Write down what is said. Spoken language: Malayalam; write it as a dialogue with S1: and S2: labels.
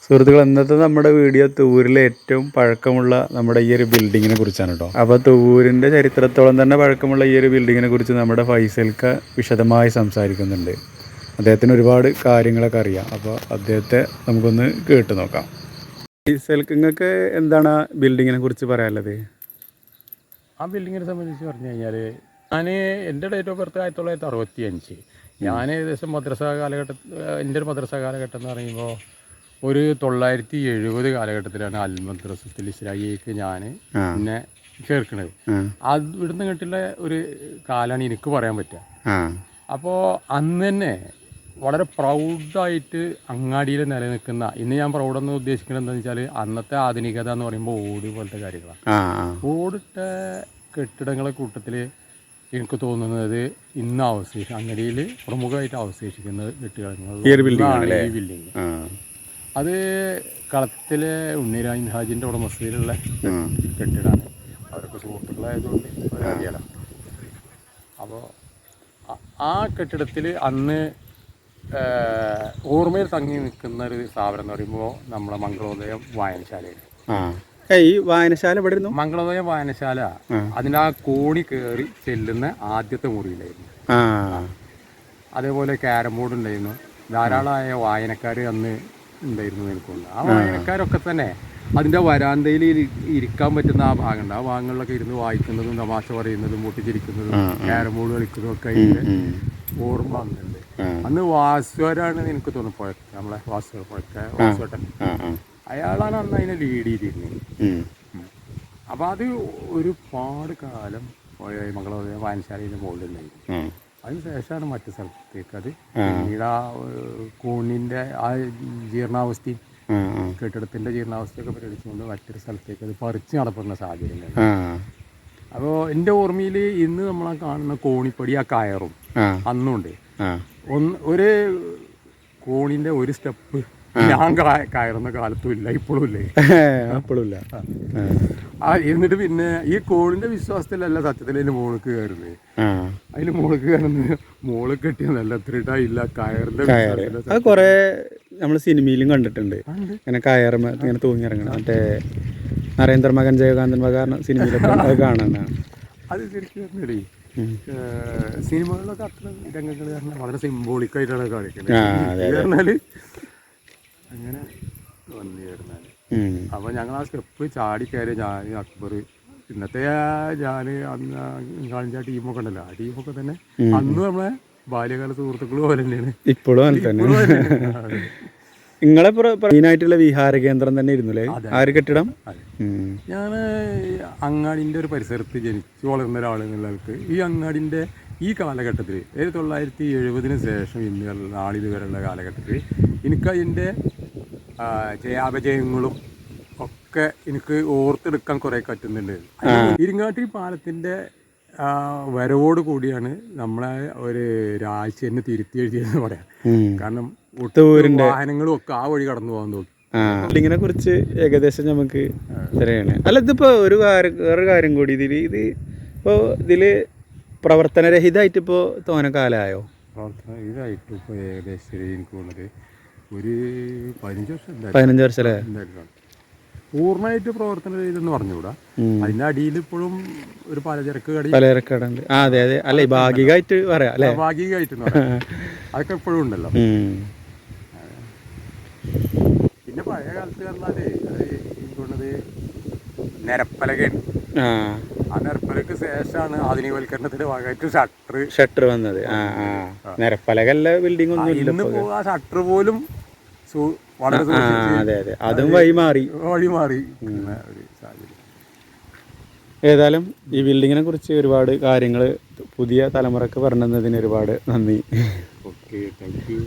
S1: സുഹൃത്തുക്കൾ, ഇന്നത്തെ നമ്മുടെ വീഡിയോ തൂരിലെ ഏറ്റവും പഴക്കമുള്ള നമ്മുടെ ഈ ഒരു ബിൽഡിങ്ങിനെ കുറിച്ചാണ് കേട്ടോ. അപ്പോൾ തൂരിൻ്റെ ചരിത്രത്തോളം തന്നെ പഴക്കമുള്ള ഈ ഒരു ബിൽഡിങ്ങിനെ കുറിച്ച് നമ്മുടെ ഫൈസൽക്ക വിശദമായി സംസാരിക്കുന്നുണ്ട്. അദ്ദേഹത്തിന് ഒരുപാട് കാര്യങ്ങളൊക്കെ അറിയാം. അപ്പോൾ അദ്ദേഹത്തെ നമുക്കൊന്ന് കേട്ട് നോക്കാം. ഫൈസൽക്ക് നിങ്ങൾക്ക് എന്താണ് ആ ബിൽഡിങ്ങിനെ കുറിച്ച് പറയാനുള്ളത്?
S2: ആ ബിൽഡിങ്ങിനെ സംബന്ധിച്ച് പറഞ്ഞു കഴിഞ്ഞാൽ, എൻ്റെ ഡേറ്റ് ഓഫ് ബർത്ത് 1965. ഞാൻ ഏകദേശം മദ്രസ കാലഘട്ടം, എൻ്റെ ഒരു മദ്രസ കാലഘട്ടം എന്ന് പറയുമ്പോൾ ഒരു 970 കാലഘട്ടത്തിലാണ് അൽ മദ്രസത്തുൽ ഇസ്ലാഹിയക്ക് ഞാൻ എന്നെ ചേർക്കുന്നത്. അത് ഇവിടുന്ന് കേട്ടുള്ള ഒരു കാലമാണ് എനിക്ക് പറയാൻ പറ്റുക. അപ്പോൾ അന്ന് തന്നെ വളരെ പ്രൗഡായിട്ട് അങ്ങാടിയിൽ നിലനിൽക്കുന്ന, ഇന്ന് ഞാൻ പ്രൗഡെന്ന് ഉദ്ദേശിക്കുന്നത് എന്താണെന്ന് വെച്ചാൽ, അന്നത്തെ ആധുനികത എന്ന് പറയുമ്പോൾ ഓട് പോലത്തെ കാര്യങ്ങളാണ്. ഓടിട്ട കെട്ടിടങ്ങളെ കൂട്ടത്തിൽ എനിക്ക് തോന്നുന്നത് ഇന്ന് അങ്ങടിയിൽ പ്രമുഖമായിട്ട് അവശേഷിക്കുന്ന കെട്ടിടങ്ങൾ ഈ ബിൽഡിങ്. അത് കളത്തിലെ ഉണ്ണിരാജൻ ഹാജിൻ്റെ ഉടമസ്ഥയിലുള്ള കെട്ടിടമാണ്. അവരൊക്കെ സുഹൃത്തുക്കളായതുകൊണ്ട് അറിയാലോ. അപ്പോൾ ആ കെട്ടിടത്തിൽ അന്ന് ഓർമ്മയിൽ തങ്ങി നിൽക്കുന്ന ഒരു സ്ഥാപനം എന്ന് പറയുമ്പോൾ നമ്മളെ മംഗളോദയം വായനശാലയാണ്.
S1: ഈ വായനശാല ഇവിടെ ഇരുന്നു.
S2: മംഗളോദയം വായനശാല അതിൻ്റെ ആ കോണി കയറി ചെല്ലുന്ന ആദ്യത്തെ മുറിയിലായിരുന്നു. അതേപോലെ ക്യാരം ബോർഡ് ഉണ്ടായിരുന്നു. ധാരാളമായ വായനക്കാർ അന്ന് ഉണ്ടായിരുന്നു എനിക്കുണ്ട്. ആ വായനക്കാരൊക്കെ തന്നെ അതിൻ്റെ വരാന്തയിൽ ഇരിക്കാൻ പറ്റുന്ന ആ ഭാഗമുണ്ട്. ആ ഭാഗങ്ങളിലൊക്കെ ഇരുന്ന് വായിക്കുന്നതും തമാശ പറയുന്നതും പൊട്ടിച്ചിരിക്കുന്നതും ക്യാരം ബോർഡ് കളിക്കുന്നതും ഒക്കെ അതിൻ്റെ ഓർമ്മ വന്നിട്ടുണ്ട്. അന്ന് വാസുവരാണ് എനിക്ക് തോന്നുന്നു പുഴക്ക, നമ്മളെ വാസുവേട്ടൻ, അയാളാണ് അന്ന് അതിനെ ലീഡ് ചെയ്തിരുന്നത്. അപ്പോൾ അത് ഒരുപാട് കാലം മംഗളോദയം വായനശാലയുടെ മുകളിലുണ്ടായിരുന്നു. അതിന് ശേഷമാണ് മറ്റു സ്ഥലത്തേക്ക് അത് പിന്നീട് ആ കോണിൻ്റെ ആ ജീർണാവസ്ഥയും കെട്ടിടത്തിൻ്റെ ജീർണാവസ്ഥയൊക്കെ പരിഗണിച്ചുകൊണ്ട് മറ്റൊരു സ്ഥലത്തേക്ക് അത് പറിച്ച് നടപ്പെടുന്ന സാഹചര്യം. അപ്പോൾ എൻ്റെ ഓർമ്മയിൽ ഇന്ന് നമ്മളാ കാണുന്ന കോണിപ്പടി ആ കയറും അന്നുണ്ട്. ഒരു കോണിൻ്റെ ഒരു സ്റ്റെപ്പ് ഞാൻ കയറുന്ന കാലത്തും ഇല്ല, ഇപ്പോഴും ഇല്ലേ,
S1: ഇപ്പോഴും ഇല്ല.
S2: എന്നിട്ട് പിന്നെ ഈ കോണിൻ്റെ വിശ്വാസത്തിലല്ല സത്യത്തിൽ അതിന് മോൾക്ക് കയറുന്നത്. അതിന് മോൾക്ക് കയറുന്നത് മോള് കെട്ടിയതല്ല, ഇല്ല കയറിന്റെ.
S1: അത് കുറെ നമ്മൾ സിനിമയിലും കണ്ടിട്ടുണ്ട്, ഇങ്ങനെ കയറുമ്പോ ഇങ്ങനെ തൂങ്ങിയിറങ്ങണം. മറ്റേ നരേന്ദ്ര മകൻ ജയകാന്തൻ മകൻ സിനിമയിലൊക്കെ അത് കാണാനാണ്.
S2: അത് ശരിക്കും പറഞ്ഞേ സിനിമകളിലൊക്കെ അത്ര രംഗങ്ങൾ കാരണം വളരെ സിംബോളിക്കായിട്ടാണ് കാണിക്കുന്നത്. പറഞ്ഞാല് അങ്ങനെ വന്നു ചേർന്നാല് അപ്പോൾ ഞങ്ങൾ ആ സ്റ്റെപ്പ് ചാടി കയറി ഞാൻ അക്ബർ, ഇന്നത്തെ ഞാൻ അന്ന് കാണിച്ച ടീമൊക്കെ ഉണ്ടല്ലോ, ആ ടീമൊക്കെ തന്നെ അന്ന് നമ്മളെ ബാല്യകാല സുഹൃത്തുക്കൾ പോലെ തന്നെയാണ്
S1: ഇപ്പോഴും തന്നെ. നിങ്ങളെ മെയിനായിട്ടുള്ള വിഹാര കേന്ദ്രം തന്നെ ഇരുന്നില്ലേ ആ ഒരു കെട്ടിടം?
S2: ഞാൻ അങ്ങാടിൻ്റെ ഒരു പരിസരത്ത് ജനിച്ചു വളർന്ന ഒരാളെന്നുള്ളവർക്ക് ഈ അങ്ങാടിൻ്റെ ഈ കാലഘട്ടത്തിൽ 1970 ശേഷം ഇന്ന് നാളിതുവരെയുള്ള കാലഘട്ടത്തിൽ എനിക്കതിൻ്റെ ജയാപജയങ്ങളും ഒക്കെ എനിക്ക് ഓർത്തെടുക്കാൻ കുറേ പറ്റുന്നുണ്ട്. ഇരിങ്ങാട്ടി പാലത്തിൻ്റെ വരവോട് കൂടിയാണ് നമ്മളെ ഒരു രാഴ്ച തന്നെ തിരുത്തി എഴുതിയെന്ന് പറയാം. കാരണം ഒട്ടും വാഹനങ്ങളും ഒക്കെ ആ വഴി കടന്നു പോകാൻ തോന്നി.
S1: ഇതിനെ കുറിച്ച് ഏകദേശം നമുക്ക് അറിയാണ്. അല്ല, ഇതിപ്പോ വേറൊരു കാര്യം കൂടി, ഇത് ഇപ്പോൾ ഇതില് പ്രവർത്തനരഹിതമായിട്ട് ഇപ്പോൾ തോനെ കാലമായോ?
S2: പ്രവർത്തനരഹിതമായിട്ട് ഇപ്പോൾ ഏകദേശം എനിക്ക് തോന്നുന്നത് ഒരു
S1: 15 വർഷം അല്ലേ?
S2: പൂർണ്ണമായിട്ട് പ്രവർത്തനം ചെയ്തെന്ന് പറഞ്ഞുകൂടാ. അതിന്റെ അടിയിൽ ഇപ്പോഴും ഒരു പലചരക്ക്
S1: കടയുണ്ട്. അതെ അതെ, അല്ലെ ഭാഗികമായിട്ട് പറയാം അല്ലെ?
S2: ഭാഗികമായിട്ട് അതൊക്കെ ഇപ്പോഴും ഉണ്ടല്ലോ. പിന്നെ പഴയ കാലത്ത് പറഞ്ഞാല് എനിക്കുള്ളത് നിരപ്പലകയാണ്. ആ നിരപ്പലക്ക് ശേഷമാണ് ആധുനികവൽക്കരണത്തിന്റെ ഭാഗമായിട്ട്
S1: ഷട്ടർ വന്നത്. നിരപ്പലകല്ല ബിൽഡിംഗ് ഒന്നും
S2: ഇന്നിപ്പോ ആ ഷട്ടർ പോലും വളരെ
S1: അതെ അതെ, അതും വഴി മാറി. ഏതായാലും ഈ ബിൽഡിങ്ങിനെ കുറിച്ച് ഒരുപാട് കാര്യങ്ങൾ പുതിയ തലമുറക്ക് പറഞ്ഞതിന് ഒരുപാട് നന്ദി.
S2: Okay, thank you.